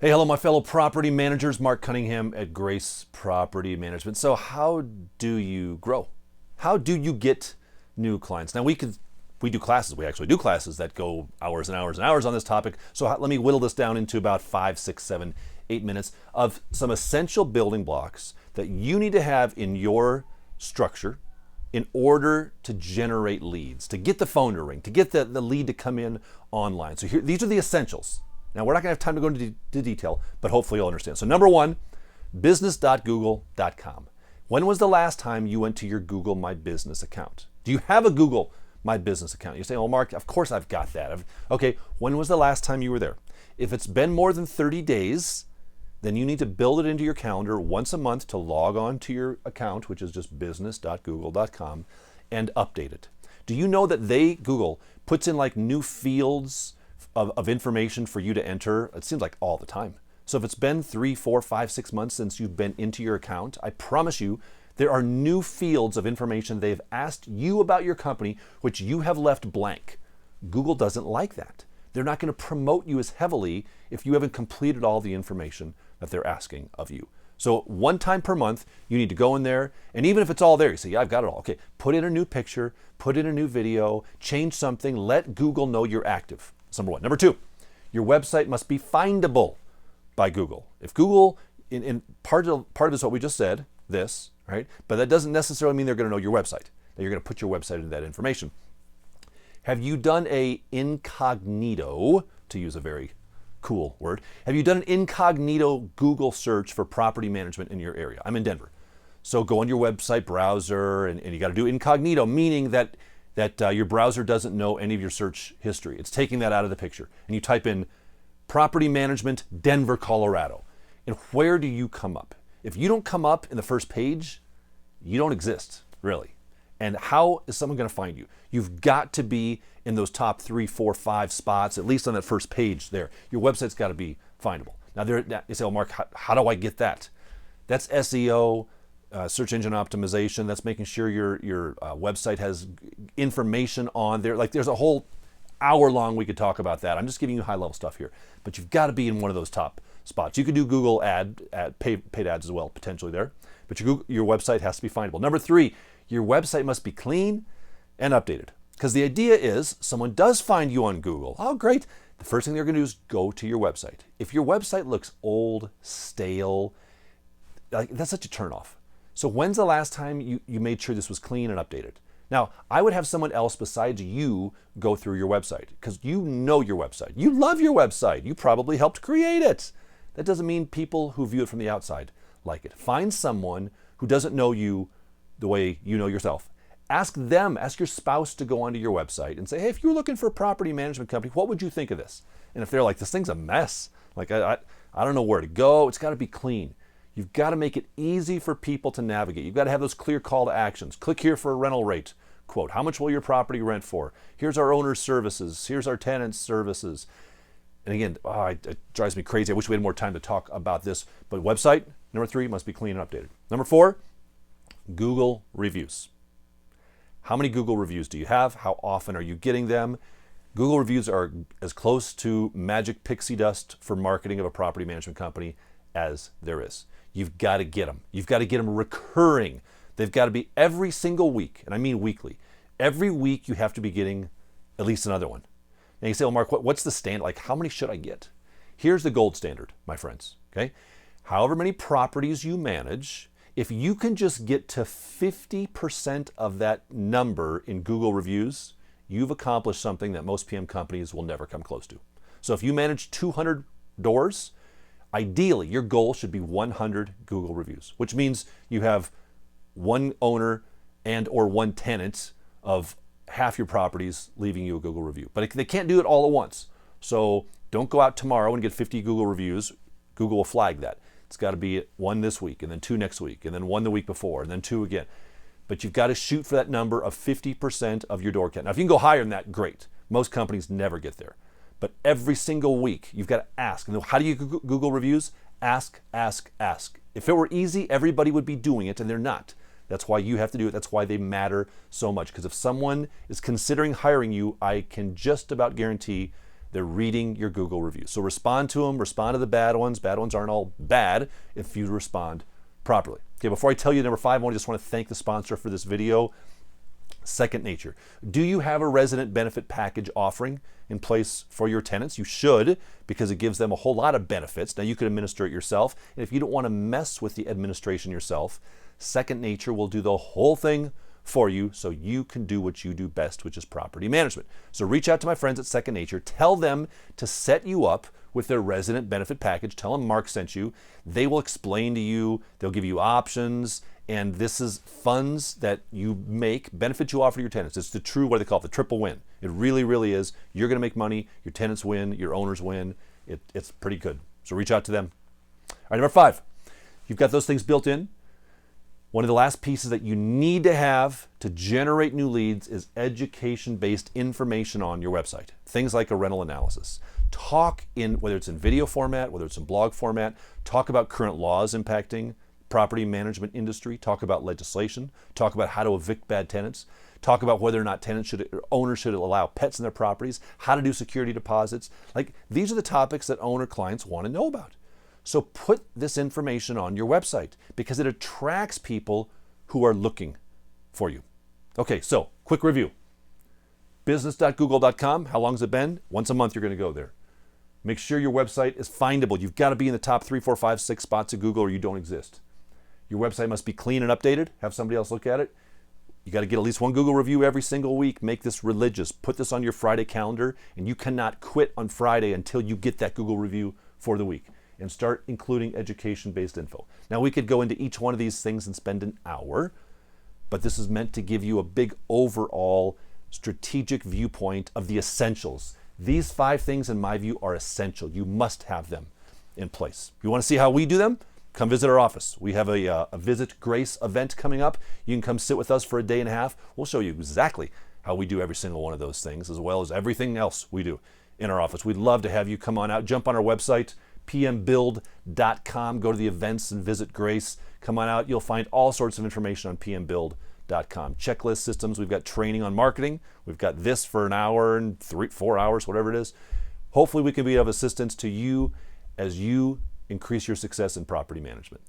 Hey, hello, my fellow property managers. Mark Cunningham at Grace Property Management. So, how do you grow? How do you get new clients? Now, we do classes. We actually do classes that go hours and hours and hours on this topic. So, let me whittle this down into about 5, 6, 7, 8 minutes of some essential building blocks that you need to have in your structure in order to generate leads, to get the phone to ring, to get the lead to come in online. So, these are the essentials. Now, we're not going to have time to go into detail, but hopefully you'll understand. So number one, business.google.com. When was the last time you went to your Google My Business account? Do you have a Google My Business account? You say, oh, Mark, of course I've got that. Okay, when was the last time you were there? If it's been more than 30 days, then you need to build it into your calendar once a month to log on to your account, which is just business.google.com, and update it. Do you know that Google, puts in like new fields of information for you to enter? It seems like all the time. So if it's been 3, 4, 5, 6 months since you've been into your account, I promise you there are new fields of information they've asked you about your company which you have left blank. Google doesn't like that. They're not going to promote you as heavily if you haven't completed all the information that they're asking of you. So one time per month, you need to go in there, and even if it's all there, you say, yeah, I've got it all. Okay, put in a new picture, put in a new video, change something, let Google know you're active. That's number one. Number two, your website must be findable by Google. If Google, in part of this, what we just said, this, right? But that doesn't necessarily mean they're going to know your website, that you're going to put your website into that information. Have you done a incognito, to use a very cool word, have you done an incognito Google search for property management in your area? I'm in Denver. So go on your website browser, and you got to do incognito, meaning that your browser doesn't know any of your search history. It's taking that out of the picture. And you type in property management, Denver, Colorado. And where do you come up? If you don't come up in the first page, you don't exist, really. And how is someone going to find you? You've got to be in those top 3, 4, 5 spots, at least on that first page there. Your website's got to be findable. Now, you say, oh, Mark, how do I get that? That's SEO. Search engine optimization. That's making sure your website has information on there. Like there's a whole hour long we could talk about that. I'm just giving you high level stuff here, but you've got to be in one of those top spots. You could do Google paid ads as well, potentially there, but your website has to be findable. Number 3, your website must be clean and updated, because the idea is someone does find you on Google. Oh, great. The first thing they're going to do is go to your website. If your website looks old, stale, that's such a turnoff. So when's the last time you made sure this was clean and updated? Now, I would have someone else besides you go through your website, because you know your website. You love your website. You probably helped create it. That doesn't mean people who view it from the outside like it. Find someone who doesn't know you the way you know yourself. Ask your spouse to go onto your website and say, hey, if you were looking for a property management company, what would you think of this? And if they're like, this thing's a mess, like I don't know where to go, it's got to be clean. You've got to make it easy for people to navigate. You've got to have those clear call to actions. Click here for a rental rate quote. How much will your property rent for? Here's our owner's services. Here's our tenant's services. And again, it drives me crazy. I wish we had more time to talk about this. But website, number 3, must be clean and updated. Number 4, Google reviews. How many Google reviews do you have? How often are you getting them? Google reviews are as close to magic pixie dust for marketing of a property management company as there is. You've got to get them. You've got to get them recurring. They've got to be every single week, and I mean weekly. Every week you have to be getting at least another one. And you say, well, Mark, what's the standard? Like, how many should I get? Here's the gold standard, my friends, okay? However many properties you manage, if you can just get to 50% of that number in Google reviews, you've accomplished something that most PM companies will never come close to. So if you manage 200 doors, ideally, your goal should be 100 Google reviews, which means you have one owner and or one tenant of half your properties leaving you a Google review. But they can't do it all at once. So don't go out tomorrow and get 50 Google reviews. Google will flag that. It's got to be 1 this week, and then 2 next week, and then 1 the week before, and then 2 again. But you've got to shoot for that number of 50% of your door count. Now, if you can go higher than that, great. Most companies never get there. But every single week, you've got to ask. And how do you Google reviews? Ask, ask, ask. If it were easy, everybody would be doing it, and they're not. That's why you have to do it. That's why they matter so much. Because if someone is considering hiring you, I can just about guarantee they're reading your Google reviews. So respond to them, respond to the bad ones. Bad ones aren't all bad if you respond properly. Okay, before I tell you number 5, I just want to thank the sponsor for this video, Second Nature. Do you have a resident benefit package offering in place for your tenants? You should, because it gives them a whole lot of benefits. Now you can administer it yourself, and if you don't want to mess with the administration yourself, Second Nature will do the whole thing for you so you can do what you do best, which is property management. So reach out to my friends at Second Nature. Tell them to set you up with their resident benefit package. Tell them Mark sent you. They will explain to you. They'll give you options. And this is funds that you make, benefits you offer to your tenants. It's the true, what they call it, the triple win. It really, really is. You're going to make money. Your tenants win. Your owners win. It's pretty good. So reach out to them. All right, number 5. You've got those things built in. One of the last pieces that you need to have to generate new leads is education-based information on your website. Things like a rental analysis. Talk in, whether it's in video format, whether it's in blog format, talk about current laws impacting property management industry, talk about legislation, talk about how to evict bad tenants, talk about whether or not owners should allow pets in their properties, how to do security deposits. Like, these are the topics that owner clients want to know about. So put this information on your website because it attracts people who are looking for you. Okay, so quick review. Business.google.com, how long has it been? Once a month you're going to go there. Make sure your website is findable. You've got to be in the top 3, 4, 5, 6 spots of Google or you don't exist. Your website must be clean and updated. Have somebody else look at it. You got to get at least one Google review every single week. Make this religious. Put this on your Friday calendar, and you cannot quit on Friday until you get that Google review for the week. And start including education-based info. Now, we could go into each one of these things and spend an hour, but this is meant to give you a big overall strategic viewpoint of the essentials. These 5 things, in my view, are essential. You must have them in place. If you want to see how we do them, come visit our office. We have a Visit Grace event coming up. You can come sit with us for a day and a half. We'll show you exactly how we do every single one of those things, as well as everything else we do in our office. We'd love to have you come on out. Jump on our website, pmbuild.com. Go to the events and Visit Grace. Come on out. You'll find all sorts of information on pmbuild.com. Checklist systems. We've got training on marketing. We've got this for an hour and 4 hours, whatever it is. Hopefully we can be of assistance to you as you increase your success in property management.